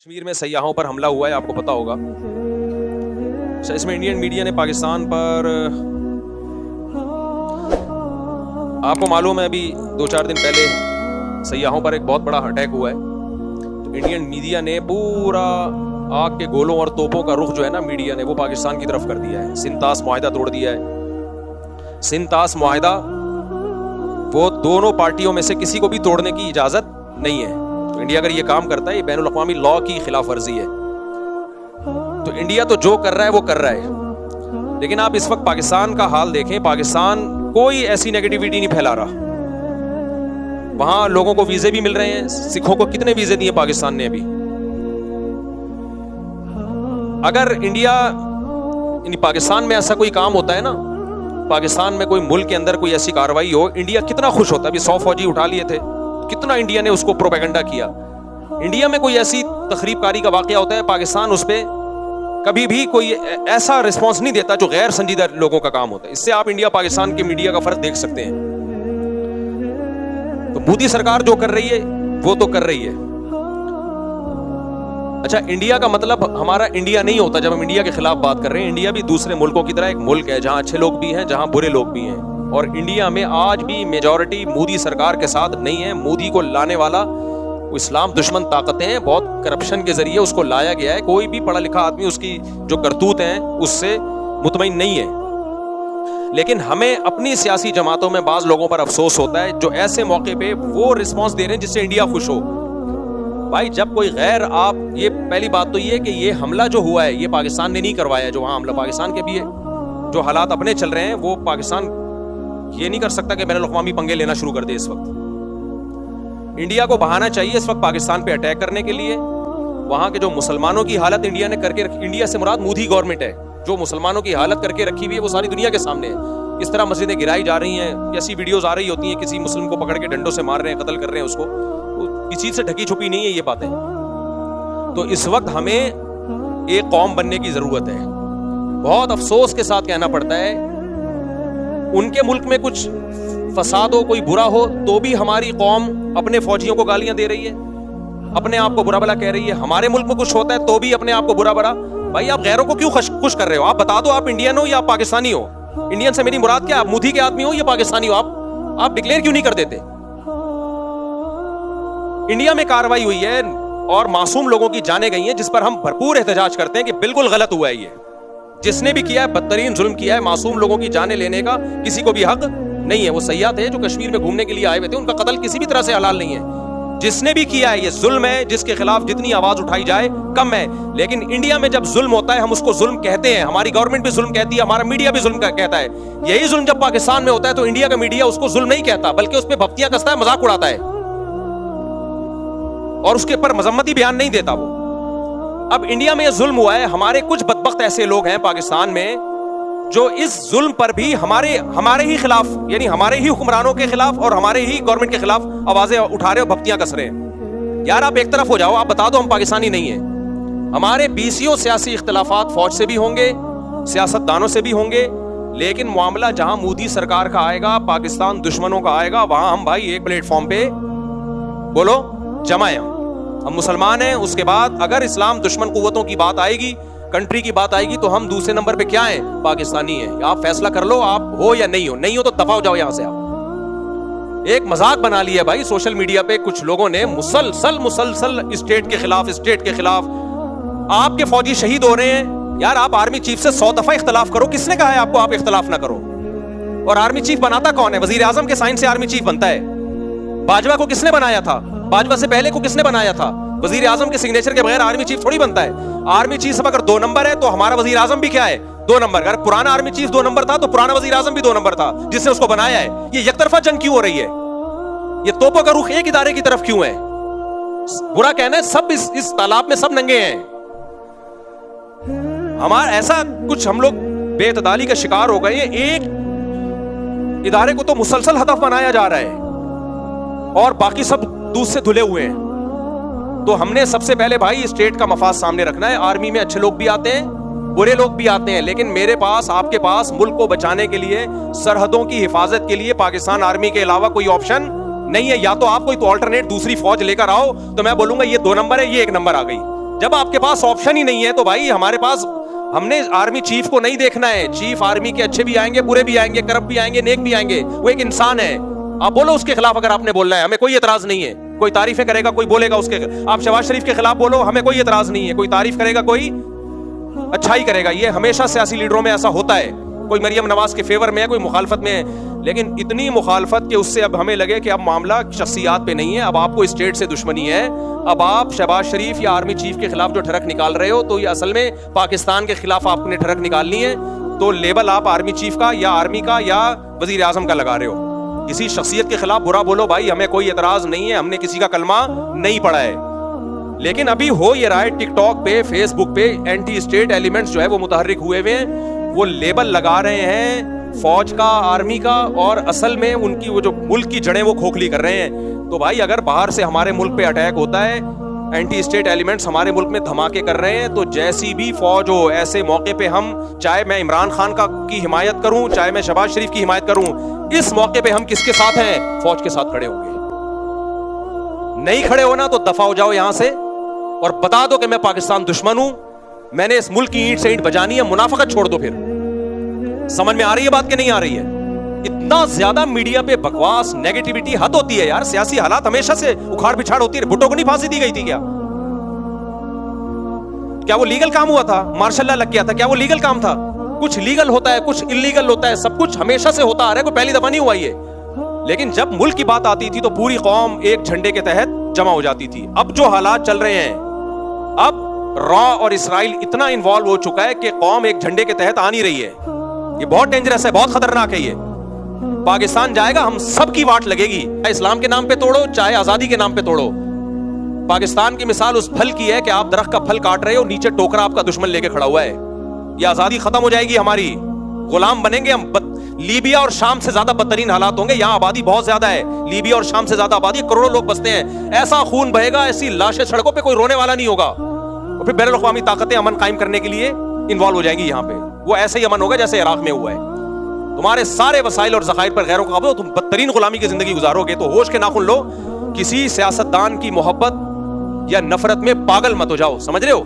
کشمیر میں سیاحوں پر حملہ ہوا ہے، آپ کو پتا ہوگا. اس میں انڈین میڈیا نے پاکستان پر، آپ کو معلوم ہے ابھی 2-4 دن پہلے سیاحوں پر ایک بہت بڑا اٹیک ہوا ہے. تو انڈین میڈیا نے پورا آگ کے گولوں اور توپوں کا رخ جو ہے نا میڈیا نے وہ پاکستان کی طرف کر دیا ہے. سنتاس معاہدہ توڑ دیا ہے. سنتاس معاہدہ وہ دونوں پارٹیوں میں سے کسی کو بھی توڑنے کی اجازت نہیں ہے. تو انڈیا اگر یہ کام کرتا ہے یہ بین الاقوامی لاء کی خلاف ورزی ہے. تو انڈیا تو جو کر رہا ہے وہ کر رہا ہے، لیکن آپ اس وقت پاکستان کا حال دیکھیں. پاکستان کوئی ایسی نیگیٹیوٹی نہیں پھیلا رہا. وہاں لوگوں کو ویزے بھی مل رہے ہیں. سکھوں کو کتنے ویزے دیے پاکستان نے ابھی؟ اگر انڈیا یعنی پاکستان میں ایسا کوئی کام ہوتا ہے نا، پاکستان میں کوئی ملک کے اندر کوئی ایسی کاروائی ہو، انڈیا کتنا خوش ہوتا ہے. ابھی 100 فوجی اٹھا لیے تھے، کتنا انڈیا نے اس کو پروپیگنڈا کیا. انڈیا میں کوئی ایسی تخریب کاری کا واقعہ ہوتا ہے، پاکستان اس پہ کبھی بھی کوئی ایسا رسپانس نہیں دیتا جو غیر سنجیدہ لوگوں کا کام ہوتا ہے. اس سے آپ انڈیا پاکستان کے میڈیا کا فرق دیکھ سکتے ہیں. تو مودی سرکار جو کر رہی ہے وہ تو کر رہی ہے. اچھا، انڈیا کا مطلب ہمارا انڈیا نہیں ہوتا جب ہم انڈیا کے خلاف بات کر رہے ہیں. انڈیا بھی دوسرے ملکوں کی طرح ایک ملک ہے جہاں اچھے لوگ بھی ہیں، جہاں برے لوگ بھی ہیں. اور انڈیا میں آج بھی میجورٹی مودی سرکار کے ساتھ نہیں ہے. مودی کو لانے والا اسلام دشمن طاقتیں ہیں، بہت کرپشن کے ذریعے اس کو لایا گیا ہے. کوئی بھی پڑھا لکھا آدمی اس کی جو کرتوت ہیں اس سے مطمئن نہیں ہے. لیکن ہمیں اپنی سیاسی جماعتوں میں بعض لوگوں پر افسوس ہوتا ہے جو ایسے موقع پہ وہ رسپانس دے رہے ہیں جس سے انڈیا خوش ہو. بھائی جب کوئی غیر، آپ یہ پہلی بات تو یہ کہ یہ حملہ جو ہوا ہے یہ پاکستان نے نہیں کروایا. جو وہاں حملہ پاکستان کے بھی ہے، جو حالات اپنے چل رہے ہیں وہ پاکستان یہ نہیں کر سکتا کہ بین الاقوامی پنگے لینا شروع کر دے. اس وقت انڈیا کو بہانا چاہیے اس وقت پاکستان پہ اٹیک کرنے کے لیے. وہاں کے جو مسلمانوں کی حالت انڈیا نے کر کے رکھی، انڈیا سے مراد مودی گورنمنٹ ہے، جو مسلمانوں کی حالت کر کے رکھی ہوئی ہے وہ ساری دنیا کے سامنے ہے. اس طرح مسجدیں گرائی جا رہی ہیں، ایسی ویڈیوز آ رہی ہوتی ہیں کسی مسلم کو پکڑ کے ڈنڈوں سے مار رہے ہیں، قتل کر رہے ہیں اس کو. کسی چیز سے ڈھکی چھپی نہیں ہے یہ باتیں. تو اس وقت ہمیں ایک قوم بننے کی ضرورت ہے. بہت افسوس کے ساتھ کہنا پڑتا ہے ان کے ملک میں کچھ فساد ہو، کوئی برا ہو تو بھی ہماری قوم اپنے فوجیوں کو گالیاں دے رہی ہے، اپنے آپ کو برا بلا کہہ رہی ہے. ہمارے ملک میں کچھ ہوتا ہے تو بھی اپنے آپ کو برا بلا. بھائی آپ غیروں کو کیوں خوش کر رہے ہو؟ آپ بتا دو آپ انڈین ہو یا آپ پاکستانی ہو. انڈین سے میری مراد کیا؟ آپ مودی کے آدمی ہو یا پاکستانی ہو؟ آپ ڈکلیئر کیوں نہیں کر دیتے؟ انڈیا میں کاروائی ہوئی ہے اور معصوم لوگوں کی جانیں گئی ہیں جس پر ہم بھرپور احتجاج کرتے ہیں کہ بالکل غلط ہوا ہے. یہ جس نے بھی کیا ہے بدترین ظلم کیا ہے. معصوم لوگوں کی جانیں لینے کا کسی کو بھی حق نہیں ہے. وہ سیاح تھے جو کشمیر میں گھومنے کے لیے آئے ہوئے تھے، ان کا قتل کسی بھی طرح سے حلال نہیں ہے. جس نے بھی کیا ہے یہ ظلم ہے، جس کے خلاف جتنی آواز اٹھائی جائے کم ہے. لیکن انڈیا میں جب ظلم ہوتا ہے ہم اس کو ظلم کہتے ہیں. ہماری گورنمنٹ بھی ظلم کہتی ہے، ہمارا میڈیا بھی ظلم کہتا ہے. یہی ظلم جب پاکستان میں ہوتا ہے تو انڈیا کا میڈیا اس کو ظلم نہیں کہتا بلکہ اس پہ بھپتیاں کستا ہے، مذاق اڑاتا ہے اور اس کے اوپر مذمتی بیان نہیں دیتا وہ. اب انڈیا میں یہ ظلم ہوا ہے. ہمارے کچھ بدبخت ایسے لوگ ہیں پاکستان میں جو اس ظلم پر بھی ہمارے ہی خلاف، یعنی ہمارے ہی حکمرانوں کے خلاف اور ہمارے ہی گورنمنٹ کے خلاف آوازیں اٹھا رہے اور بھپتیاں کس رہے ہیں. یار آپ ایک طرف ہو جاؤ، آپ بتا دو ہم پاکستانی نہیں ہیں. ہمارے 20 سیاسی اختلافات فوج سے بھی ہوں گے، سیاست دانوں سے بھی ہوں گے، لیکن معاملہ جہاں مودی سرکار کا آئے گا، پاکستان دشمنوں کا آئے گا، وہاں ہم بھائی ایک پلیٹ فارم پہ بولو جمع ہیں. ہم مسلمان ہیں. اس کے بعد اگر اسلام دشمن قوتوں کی بات آئے گی، کنٹری کی بات آئے گی تو ہم دوسرے نمبر پہ کیا ہیں؟ پاکستانی ہیں. آپ فیصلہ کر لو آپ ہو یا نہیں ہو. نہیں ہو تو دفع ہو جاؤ یہاں سے. آپ ایک مذاق بنا لیا بھائی سوشل میڈیا پہ کچھ لوگوں نے، مسلسل اسٹیٹ کے خلاف. آپ کے فوجی شہید ہو رہے ہیں. یار آپ آرمی چیف سے 100 دفعہ اختلاف کرو. کس نے کہا ہے آپ کو آپ اختلاف نہ کرو؟ اور آرمی چیف بناتا کون ہے؟ وزیر اعظم کے سائن سے آرمی چیف بنتا ہے. باجوہ کو کس نے بنایا تھا؟ باجوہ سے پہلے کو کس نے بنایا تھا؟ وزیر اعظم کے سگنیچر کے بغیر آرمی چیف تھوڑی بنتا ہے. آرمی چیف اگر 2 نمبر ہے تو ہمارا وزیر اعظم بھی کیا ہے؟ 2 نمبر. اگر پرانا آرمی چیف 2 نمبر تھا تو پرانا وزیر اعظم بھی 2 نمبر تھا جس نے اس کو بنایا ہے. یہ یک طرفہ جنگ کیوں ہو رہی ہے؟ یہ توپوں کا رخ ایک ادارے کی طرف کیوں ہے؟ برا کہنا ہے سب اس تالاب میں سب ننگے ہیں. ہمارا ایسا کچھ ہم لوگ بے اعتدالی کا شکار ہو گئے. ایک ادارے کو تو مسلسل ہدف بنایا جا رہا ہے اور باقی سب دودھ سے دھلے ہوئے ہیں. تو ہم نے سب سے پہلے بھائی اسٹیٹ کا مفاد سامنے رکھنا ہے. آرمی میں اچھے لوگ بھی آتے ہیں، برے لوگ بھی آتے ہیں، لیکن میرے پاس، آپ کے پاس ملک کو بچانے کے لیے، سرحدوں کی حفاظت کے لیے پاکستان آرمی کے علاوہ کوئی آپشن نہیں ہے. یا تو آپ کوئی تو آلٹرنیٹ دوسری فوج لے کر آؤ تو میں بولوں گا یہ 2 نمبر ہے، یہ 1 نمبر آ گئی. جب آپ کے پاس آپشن ہی نہیں ہے تو بھائی ہمارے پاس, ہم نے آرمی چیف کو نہیں دیکھنا ہے. چیف آرمی کے اچھے بھی آئیں گے, برے بھی آئیں گے, کرپٹ بھی آئیں گے, نیک بھی آئیں گے, وہ ایک انسان ہے. آپ بولو اس کے خلاف اگر آپ نے بولنا ہے, ہمیں کوئی اعتراض نہیں ہے. کوئی تعریفیں کرے گا, کوئی بولے گا اس کے, آپ شہباز شریف کے خلاف بولو, ہمیں کوئی اعتراض نہیں ہے. کوئی تعریف کرے گا, کوئی اچھائی کرے گا. یہ ہمیشہ سیاسی لیڈروں میں ایسا ہوتا ہے. کوئی مریم نواز کے فیور میں ہے, کوئی مخالفت میں ہے, لیکن اتنی مخالفت کہ اس سے اب ہمیں لگے کہ اب معاملہ شخصیات پہ نہیں ہے, اب آپ کو اسٹیٹ سے دشمنی ہے. اب آپ شہباز شریف یا آرمی چیف کے خلاف جو ٹھڑک نکال رہے ہو, تو یہ اصل میں پاکستان کے خلاف آپ نے ٹھڑک نکالنی ہے. تو لیبل آپ آرمی چیف کا یا آرمی کا یا وزیر اعظم کا لگا رہے ہو. کسی شخصیت کے خلاف برا بولو بھائی, ہمیں کوئی اعتراض نہیں ہے, ہم نے کسی کا کلمہ نہیں پڑھا ہے. لیکن ابھی ہو یہ رہا ہے ٹک ٹاک پہ, فیس بک پہ اینٹی اسٹیٹ ایلیمنٹس جو ہے وہ متحرک ہوئے ہوئے ہیں. وہ لیبل لگا رہے ہیں فوج کا, آرمی کا, اور اصل میں ان کی وہ جو ملک کی جڑیں وہ کھوکھلی کر رہے ہیں. تو بھائی اگر باہر سے ہمارے ملک پہ اٹیک ہوتا ہے, اینٹی اسٹیٹ ایلیمنٹس ہمارے ملک میں دھماکے کر رہے ہیں, تو جیسی بھی فوج ہو, ایسے موقع پہ ہم, چاہے میں عمران خان کی حمایت کروں, چاہے میں شہباز شریف کی حمایت کروں, اس موقع پہ ہم کس کے ساتھ ہیں؟ فوج کے ساتھ کھڑے ہوں گے. نہیں کھڑے ہونا تو دفع ہو جاؤ یہاں سے اور بتا دو کہ میں پاکستان دشمن ہوں, میں نے اس ملک کی اینٹ سے اینٹ بجانی ہے. منافقت چھوڑ دو. پھر سمجھ میں آ رہی ہے بات کہ نہیں آ رہی ہے؟ اتنا زیادہ میڈیا پہ بکواس, نیگیٹیوٹی حد ہوتی ہے یار. سیاسی حالات ہمیشہ سے اکھاڑ پچھاڑ ہوتی ہے. بھٹو کو نہیں پھانسی دی گئی تھی کیا وہ لیگل کام ہوا تھا؟ مارشل لا لگ گیا تھا, کیا وہ لیگل کام تھا؟ کچھ لیگل ہوتا ہے, کچھ انلیگل ہوتا ہے, سب کچھ ہمیشہ سے ہوتا آ رہا ہے, کوئی پہلی دفعہ نہیں ہوا یہ. لیکن جب ملک کی بات آتی تھی تو پوری قوم ایک جھنڈے کے تحت جمع ہو جاتی تھی. اب جو حالات چل رہے ہیں, اب را اور اسرائیل اتنا انوالو ہو چکا ہے کہ قوم ایک جھنڈے کے تحت آ نہیں رہی ہے. یہ بہت ڈینجرس ہے, بہت خطرناک ہے. یہ پاکستان جائے گا, ہم سب کی واٹ لگے گی, چاہے اسلام کے نام پہ توڑو, چاہے آزادی کے نام پہ توڑو. پاکستان کی مثال اس پھل کی ہے کہ آپ درخت کا پھل کاٹ رہے ہو, نیچے ٹوکرا آپ کا دشمن لے کے کھڑا ہوا ہے. یہ آزادی ختم ہو جائے گی ہماری, غلام بنیں گے ہم. لیبیا اور شام سے زیادہ بدترین حالات ہوں گے. یہاں آبادی بہت زیادہ ہے, لیبیا اور شام سے زیادہ آبادی, کروڑوں لوگ بستے ہیں. ایسا خون بہے گا, ایسی لاشیں سڑکوں پہ, کوئی رونے والا نہیں ہوگا. اور پھر بین الاقوامی طاقتیں امن قائم کرنے کے لیے انوالو ہو جائیں گی یہاں پہ. وہ ایسے ہی امن ہوگا جیسے عراق میں ہوا ہے. تمہارے سارے وسائل اور ذخائر پر غیر قابو, تم بدترین غلامی کی زندگی گزارو گے. تو ہوش کے ناخن لو, کسی سیاستدان کی محبت یا نفرت میں پاگل مت ہو جاؤ. سمجھ رہے ہو؟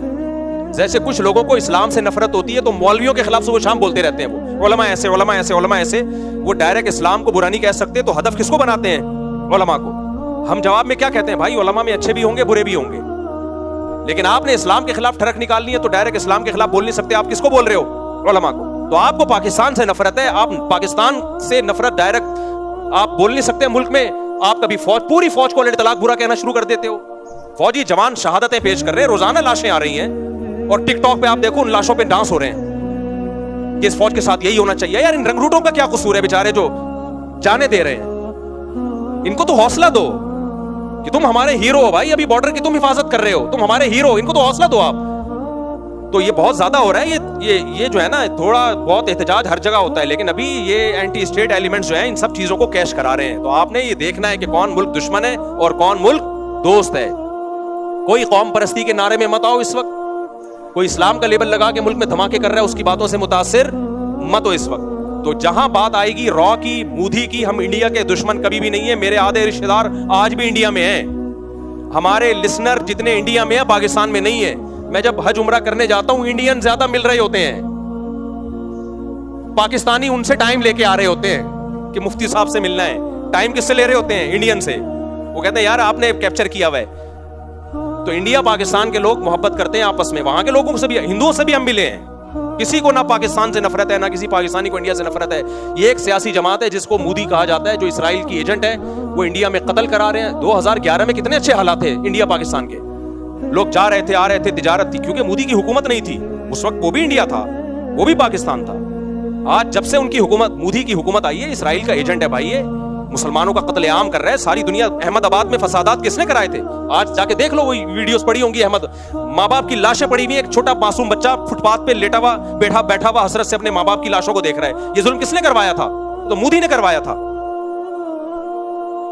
جیسے کچھ لوگوں کو اسلام سے نفرت ہوتی ہے تو مولویوں کے خلاف صبح شام بولتے رہتے ہیں, وہ علماء ایسے, علماء ایسے, علماء ایسے. وہ ڈائریکٹ اسلام کو برا نہیں کہہ سکتے, تو ہدف کس کو بناتے ہیں؟ علماء کو. ہم جواب میں کیا کہتے ہیں؟ بھائی علماء میں اچھے بھی ہوں گے, برے بھی ہوں گے, لیکن آپ نے اسلام کے خلاف ٹھڑک نکالنی ہے تو ڈائریکٹ اسلام کے خلاف بول نہیں سکتے. آپ کس کو بول رہے ہو؟ علماء کو. تو آپ کو پاکستان سے نفرت ہے, آپ پاکستان سے نفرت ڈائریکٹ آپ بول نہیں سکتے ملک میں. آپ کبھی پوری فوج کو طلاق برا کہنا شروع کر دیتے ہو. فوجی جوان شہادتیں پیش کر رہے ہیں, روزانہ لاشیں آ رہی ہیں, اور ٹک ٹاک پہ آپ دیکھو ان لاشوں پہ ڈانس ہو رہے ہیں کہ اس فوج کے ساتھ یہی ہونا چاہیے. یار ان رنگروٹوں کا کیا قصور ہے بیچارے جو جانے دے رہے ہیں؟ ان کو تو حوصلہ دو کہ تم ہمارے ہیرو ہو بھائی, ابھی بارڈر کی تم حفاظت کر رہے ہو, تم ہمارے ہیرو, ان کو تو حوصلہ دو آپ. تو یہ بہت زیادہ ہو رہا ہے, یہ جو ہے نا, تھوڑا بہت احتجاج ہر جگہ ہوتا ہے, لیکن ابھی یہ اینٹی اسٹیٹ ایلیمنٹس جو ہیں ان سب چیزوں کو کیش کرا رہے ہیں. تو آپ نے یہ دیکھنا ہے کہ کون ملک دشمن ہے اور کون ملک دوست ہے. کوئی قوم پرستی کے نعرے میں مت آؤ اس وقت, کوئی اسلام کا لیبل لگا کے ملک میں دھماکے کر رہا ہے اس کی باتوں سے متاثر مت ہو اس وقت. تو جہاں بات آئے گی را کی, مودی کی, ہم انڈیا کے دشمن کبھی بھی نہیں ہیں. میرے آدھے رشتہ دار آج بھی انڈیا میں ہیں, ہمارے لسنر جتنے انڈیا میں ہیں پاکستان میں نہیں ہیں. میں جب حج عمرہ کرنے جاتا ہوں انڈین زیادہ مل رہے ہوتے ہیں, پاکستانی ان سے ٹائم لے کے آ رہے ہوتے ہیں کہ مفتی صاحب سے ملنا ہے. ٹائم کس سے لے رہے ہوتے ہیں؟ انڈین سے. وہ کہتے ہیں یار آپ نے کیپچر کیا ہوا ہے. تو انڈیا پاکستان کے لوگ محبت کرتے ہیں آپس میں, وہاں کے لوگوں سے بھی, ہندوؤں سے بھی ہم ملے ہیں. کسی کو نہ پاکستان سے نفرت ہے, نہ کسی پاکستانی کو انڈیا سے نفرت ہے. یہ ایک سیاسی جماعت ہے جس کو مودی کہا جاتا ہے, جو اسرائیل کی ایجنٹ ہے, وہ انڈیا میں قتل کرا رہے ہیں. 2011 میں کتنے اچھے حالات تھے انڈیا پاکستان کے, لوگ جا رہے تھے, آ رہے تھے, تجارت تھی, کیونکہ مودی کی حکومت نہیں تھی اس وقت. وہ بھی انڈیا تھا, وہ بھی پاکستان تھا. آج جب سے ان کی حکومت, مودی کی حکومت آئی ہے, اسرائیل کا ایجنٹ ہے بھائی, یہ مسلمانوں کا قتل عام کر رہا ہے. ساری دنیا, احمد آباد میں فسادات کس نے کرائے تھے؟ آج جا کے دیکھ لو, وہ ویڈیوز پڑی ہوں گی. احمد, ماں باپ کی لاشیں پڑی ہوئی, ایک چھوٹا معصوم بچہ فٹ پاتھ پہ لیٹا ہوا, بیٹھا ہوا حسرت سے اپنے ماں باپ کی لاشوں کو دیکھ رہا ہے. یہ ظلم کس نے کروایا تھا؟ تو مودی نے کروایا تھا.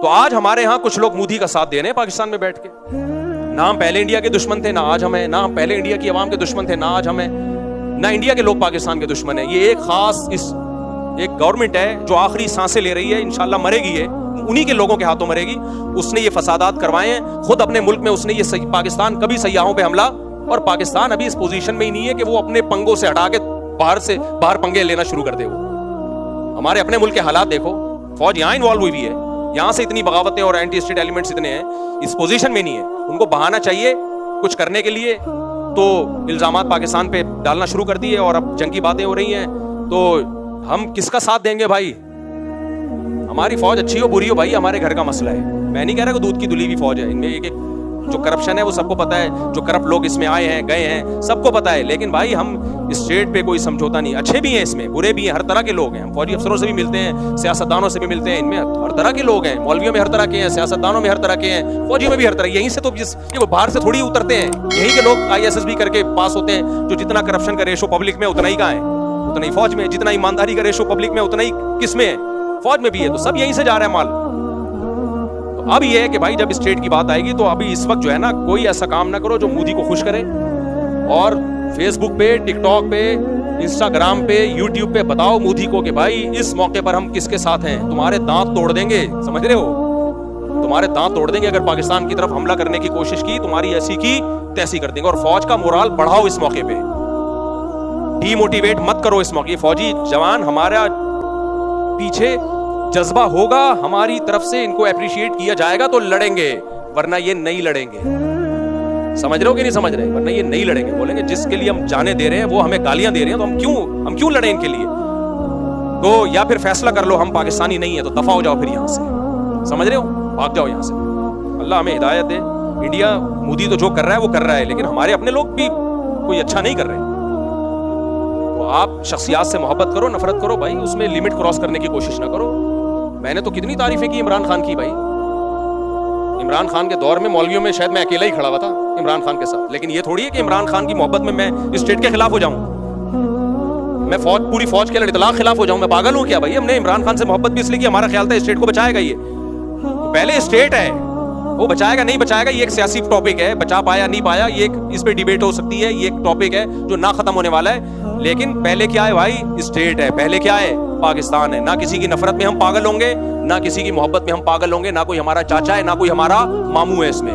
تو آج ہمارے ہاں کچھ لوگ مودی کا ساتھ دے رہے ہیں پاکستان میں بیٹھ کے. نہ ہم پہلے انڈیا کے دشمن تھے, نہ آج ہم ہیں. نہ ہم پہلے انڈیا کی عوام کے دشمن تھے, نہ آج ہم ہیں. نہ انڈیا کے لوگ پاکستان کے دشمن ہیں. یہ ایک خاص ایک گورنمنٹ ہے جو آخری سانسیں لے رہی ہے, انشاءاللہ مرے گی, یہ انہی کے لوگوں کے ہاتھوں مرے گی. اس نے یہ فسادات کروائے ہیں خود اپنے ملک میں. اس نے یہ پاکستان کبھی سیاحوں پہ حملہ اور پاکستان ابھی اس پوزیشن میں ہی نہیں ہے کہ وہ اپنے پنگوں سے ہٹا کے باہر پنگے لینا شروع کر دے. وہ ہمارے اپنے ملک کے حالات دیکھو, فوج یہاں انوالو ہوئی ہے, یہاں سے اتنی بغاوتیں اور اینٹی اسٹیٹ ایلیمنٹس اتنے ہیں, اس پوزیشن میں نہیں ہے. ان کو بہانا چاہیے کچھ کرنے کے لیے, تو الزامات پاکستان پہ ڈالنا شروع کر دیے, اور اب جنگ کی باتیں ہو رہی ہیں, تو ہم کس کا ساتھ دیں گے بھائی؟ ہماری فوج اچھی ہو بری ہو بھائی, ہمارے گھر کا مسئلہ ہے. میں نہیں کہہ رہا کہ دودھ کی دھلی ہوئی فوج ہے, ان میں ایک جو کرپشن ہے وہ سب کو پتا ہے, جو کرپٹ لوگ اس میں آئے ہیں گئے ہیں سب کو پتا ہے, لیکن بھائی ہم اسٹیٹ پہ کوئی سمجھوتا نہیں. اچھے بھی ہیں اس میں, برے بھی ہیں, ہر طرح کے لوگ ہیں. ہم فوجی افسروں سے بھی ملتے ہیں, سیاستدانوں سے بھی ملتے ہیں, ان میں ہر طرح کے لوگ ہیں, مولویوں میں ہر طرح کے ہیں, سیاستدانوں میں ہر طرح کے ہیں, فوجیوں میں بھی ہر طرح. یہیں سے تو وہ باہر سے تھوڑی اترتے ہیں, یہیں کے لوگ ISSB کر کے پاس ہوتے ہیں. جو جتنا کرپشن کا ریشو پبلک میں اتنا ہی کا ہے, اتنا ہی فوج میں, جتنا ایمانداری کا ریشو پبلک میں اتنا ہی کس میں ہے, فوج میں بھی ہے. تو سب یہیں سے جا رہا ہے مال. تو اب یہ ہے کہ بھائی جب اسٹیٹ کی بات آئے گی تو ابھی اس وقت جو ہے نا, کوئی ایسا کام نہ کرو جو مودی کو خوش کرے, اور فیس بک پہ, ٹک ٹاک پہ, انسٹاگرام پہ, یوٹیوب پہ بتاؤ مودی کو کہ بھائی اس موقع پر ہم کس کے ساتھ ہیں. تمہارے دانت توڑ دیں گے, سمجھ رہے ہو, تمہارے دانت توڑ دیں گے اگر پاکستان کی طرف حملہ کرنے کی کوشش کی, تمہاری ایسی کی تیسی کر دیں گے. اور فوج کا مورال بڑھاؤ اس موقع پہ, ڈی موٹیویٹ مت کرو اس موقع. فوجی جوان ہمارا پیچھے جذبہ ہوگا, ہماری طرف سے ان کو اپریشیٹ کیا جائے گا تو لڑیں گے, ورنہ یہ نہیں لڑیں گے. سمجھ رہے ہو کہ نہیں سمجھ رہے؟ ورنہ یہ نہیں لڑیں گے. بولیں گے جس کے لیے ہم جانے دے رہے ہیں وہ ہمیں گالیاں دے رہے ہیں, تو ہم کیوں لڑیں ان کے لیے؟ تو یا پھر فیصلہ کر لو ہم پاکستانی نہیں ہیں تو دفع ہو جاؤ پھر یہاں سے, سمجھ رہے ہو, بھاگ جاؤ یہاں سے. اللہ ہمیں ہدایت دے. انڈیا مودی تو جو کر رہا ہے وہ کر رہا ہے, لیکن ہمارے اپنے لوگ بھی کوئی اچھا نہیں کر رہے. تو آپ شخصیات سے محبت کرو, نفرت کرو بھائی, اس میں لمٹ کراس کرنے کی کوشش نہ کرو. میں نے تو کتنی تعریفیں کی عمران خان کی بھائی. عمران خان کے دور میں مولویوں میں شاید میں اکیلا ہی کھڑا ہوا تھا عمران خان کے ساتھ, لیکن یہ تھوڑی ہے کہ عمران خان کی محبت میں اسٹیٹ کے خلاف ہو جاؤں, میں پوری فوج کے اطلاق خلاف ہو جاؤں. میں پاگل ہوں کیا بھائی؟ ہم نے عمران خان سے محبت بھی اس لیے کہ ہمارا خیال تھا اسٹیٹ کو بچائے گا. یہ پہلے اسٹیٹ ہے, وہ بچائے گا نہیں بچائے گا یہ ایک سیاسی ٹاپک ہے, بچا پایا نہیں پایا یہ اس پہ ڈیبیٹ ہو سکتی ہے, یہ ایک ٹاپک ہے جو نہ ختم ہونے والا ہے. لیکن پہلے کیا ہے بھائی؟ اسٹیٹ ہے. پہلے کیا ہے؟ پاکستان ہے. نہ کسی کی نفرت میں ہم پاگل ہوں گے, نہ کسی کی محبت میں ہم پاگل ہوں گے, نہ کوئی ہمارا چاچا ہے, نہ کوئی ہمارا ماموں ہے. اس میں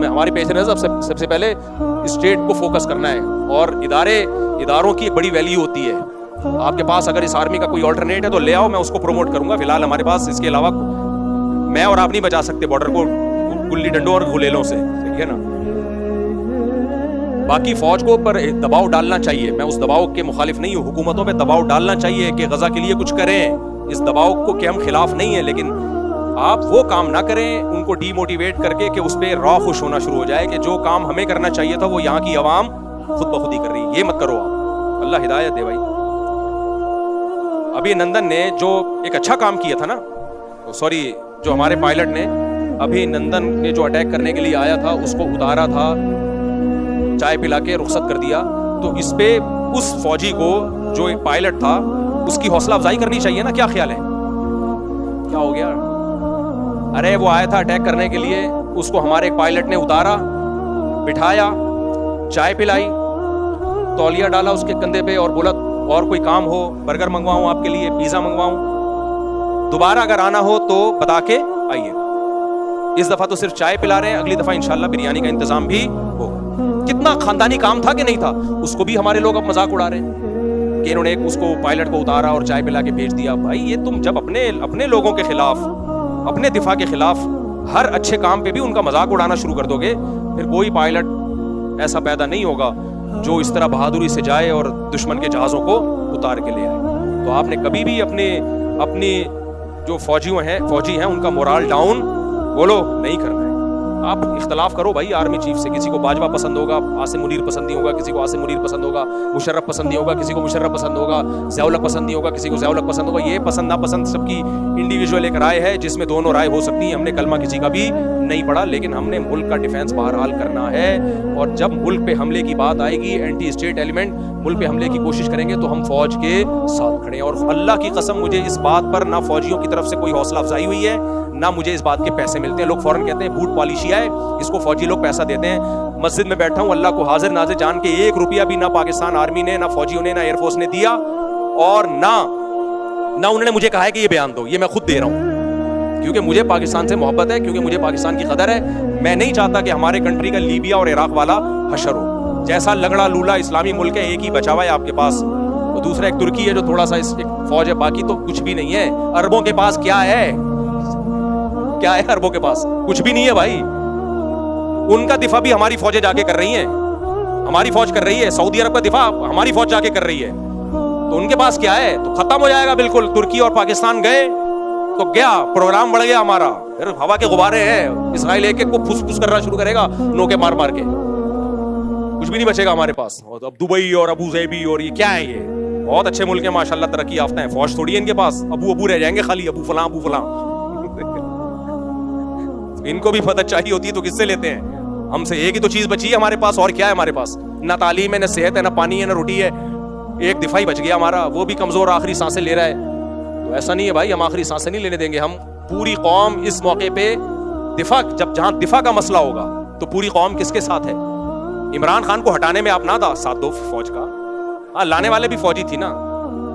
ہماری پیش نظر سب سے پہلے اسٹیٹ کو فوکس کرنا ہے, اور اداروں کی ایک بڑی ویلیو ہوتی ہے. آپ کے پاس اگر اس آرمی کا کوئی آلٹرنیٹ ہے تو لے آؤ, میں اس کو پروموٹ کروں گا. فی الحال ہمارے پاس اس کے علاوہ میں اور آپ نہیں بچا سکتے بارڈر کو گلی ڈنڈوں اور غلیلوں سے, ٹھیک ہے نا. باقی فوج کو پر دباؤ ڈالنا چاہیے, میں اس دباؤ کے مخالف نہیں ہوں. حکومتوں پہ دباؤ ڈالنا چاہیے کہ غزہ کے لیے کچھ کریں, اس دباؤ کو کہ ہم خلاف نہیں ہیں, لیکن آپ وہ کام نہ کریں ان کو ڈی موٹیویٹ کر کے کہ اس پہ را خوش ہونا شروع ہو جائے کہ جو کام ہمیں کرنا چاہیے تھا وہ یہاں کی عوام خود بخود ہی کر رہی ہے. یہ مت کرو آپ, اللہ ہدایت دے بھائی. ابھی نندن نے جو ایک اچھا کام کیا تھا نا, سوری جو ہمارے پائلٹ نے ابھی نندن نے جو اٹیک کرنے کے لیے آیا تھا اس کو اتارا تھا, چائے پلا کے رخصت کر دیا, تو اس پہ اس فوجی کو جو ایک پائلٹ تھا اس کی حوصلہ افزائی کرنی چاہیے نا. کیا خیال ہے؟ کیا ہو گیا؟ ارے وہ آیا تھا اٹیک کرنے کے لیے, اس کو ہمارے ایک پائلٹ نے اتارا, بٹھایا, چائے پلائی, تولیہ ڈالا اس کے کندھے پہ اور بولا اور کوئی کام ہو, برگر منگواؤں آپ کے لیے, پیزا منگواؤں, دوبارہ اگر آنا ہو تو بتا کے آئیے. اس دفعہ تو صرف چائے پلا رہے ہیں, اگلی دفعہ انشاءاللہ بریانی کا انتظام بھی ہوگا. کتنا خاندانی کام تھا کہ نہیں تھا؟ اس کو بھی ہمارے لوگ اب مذاق اڑا رہے ہیں کہ انہوں نے اس کو پائلٹ کو اتارا اور چائے پلا کے بھیج دیا. بھائی یہ تم جب اپنے لوگوں کے خلاف, اپنے دفاع کے خلاف ہر اچھے کام پہ بھی ان کا مذاق اڑانا شروع کر دو گے, پھر کوئی پائلٹ ایسا پیدا نہیں ہوگا جو اس طرح بہادری سے جائے اور دشمن کے جہازوں کو اتار کے لے آئے. تو آپ نے کبھی بھی اپنے جو فوجی ہیں ان کا مورال ڈاؤن بولو نہیں کرنا ہے. آپ اختلاف کرو بھائی آرمی چیف سے, کسی کو باجوہ پسند ہوگا, عاصم منیر پسند نہیں ہوگا, کسی کو عاصم منیر پسند ہوگا, مشرف پسند نہیں ہوگا, کسی کو مشرف پسند ہوگا, ضیاء الحق پسند نہیں ہوگا, کسی کو ضیاء الحق پسند ہوگا. یہ پسند ناپسند سب کی انڈیویجول ایک رائے ہے جس میں دونوں رائے ہو سکتی ہیں. ہم نے کلمہ کسی کا بھی نہیں پڑھا, لیکن ہم نے ملک کا ڈیفینس بہرحال کرنا ہے. اور جب ملک پہ حملے کی بات آئے گی, اینٹی اسٹیٹ ایلیمنٹ ملک پہ حملے کی کوشش کریں گے تو ہم فوج کے ساتھ کھڑے ہیں. اور اللہ کی قسم مجھے اس بات پر نہ فوجیوں کی طرف سے کوئی حوصلہ افزائی ہوئی ہے, نہ مجھے اس بات کے پیسے ملتے ہیں. لوگ فوراً کہتے ہیں بوٹ پالیشیا ہے, اس کو فوجی لوگ پیسہ دیتے ہیں. مسجد میں بیٹھا ہوں, اللہ کو حاضر ناظر جان کے 1 روپیہ بھی نہ پاکستان آرمی نے, نہ فوجیوں نے, نہ ایئر فورس نے دیا, اور نہ انہوں نے مجھے کہا ہے کہ یہ بیان دو. یہ میں خود دے رہا ہوں. کیونکہ مجھے پاکستان سے محبت ہے, کیونکہ مجھے پاکستان کی قدر ہے. میں نہیں چاہتا کہ ہمارے کنٹری کا لیبیا اور عراق والا حشر ہو. جیسا لگڑا لولا اسلامی ملک ہے, ایک ہی بچا ہوا ہے آپ کے پاس, اور دوسرا ایک ترکی ہے جو تھوڑا سا ایک فوج ہے, باقی تو کچھ بھی نہیں ہے. عربوں کے پاس کیا ہے, کیا ہے عربوں کے پاس؟ کچھ بھی نہیں ہے بھائی. ان کا دفاع بھی ہماری فوجیں جا کے کر رہی ہیں, ہماری فوج کر رہی ہے. سعودی عرب کا دفاع ہماری فوج جا کے کر رہی ہے. تو ان کے پاس کیا ہے؟ تو ختم ہو جائے گا بالکل. ترکی اور پاکستان گئے تو گیا, پروگرام بڑھ گیا ہمارا. پھر ہوا کے غبارے ہیں, اسرائیل ایک ایک کو پھس پھس کرنا شروع کرے گا نوکے مار مار کے. کچھ بھی نہیں بچے گا ہمارے پاس. اب دبئی اور ابو ظبی اور یہ کیا ہے, یہ بہت اچھے ملک ہیں ماشاءاللہ, ترقی یافتہ ہیں. فوج تھوڑی ہے ان کے پاس, ابو رہ جائیں گے خالی, ابو فلاں ابو فلاں. ان کو بھی مدد چاہیے ہوتی ہے تو کس سے لیتے ہیں؟ ہم سے ایک ہی تو چیز بچی ہے ہمارے پاس, اور کیا ہے ہمارے پاس؟ نہ تعلیم ہے, نہ صحت ہے, نہ پانی ہے, نہ روٹی ہے. ایک دفاعی بچ گیا ہمارا, وہ بھی کمزور آخری سانسیں لے رہا ہے. تو ایسا نہیں ہے بھائی, ہم آخری سانسیں نہیں لینے دیں گے. ہم پوری قوم اس موقع پہ دفاع, جہاں دفاع کا مسئلہ ہوگا تو پوری قوم کس کے ساتھ ہے؟ عمران خان کو ہٹانے میں آپ نہ تھا ساتھ دو فوج کا, ہاں لانے والے بھی فوجی تھی نا.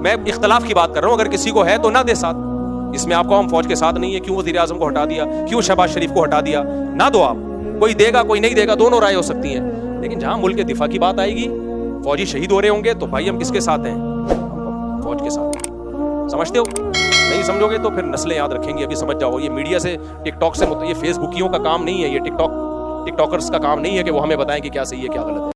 میں اختلاف کی بات کر رہا ہوں, اگر کسی کو ہے تو نہ دے ساتھ. اس میں آپ کو ہم فوج کے ساتھ نہیں ہے, کیوں وزیر اعظم کو ہٹا دیا, کیوں شہباز شریف کو ہٹا دیا, نہ دو آپ. کوئی دے گا کوئی نہیں دے گا, دونوں رائے ہو سکتی ہیں. لیکن جہاں ملک کے دفاع کی بات آئے گی, فوجی شہید ہو رہے ہوں گے, تو بھائی ہم کس کے ساتھ ہیں؟ فوج کے ساتھ. سمجھتے ہو؟ نہیں سمجھو گے تو پھر نسلیں یاد رکھیں گی. ابھی سمجھ جاؤ, یہ میڈیا سے, ٹک ٹاک سے, یہ فیس بکیوں کا کام نہیں ہے, یہ ٹک ٹاکرز کا کام نہیں ہے کہ وہ ہمیں بتائیں کہ کیا صحیح ہے کیا غلط ہے.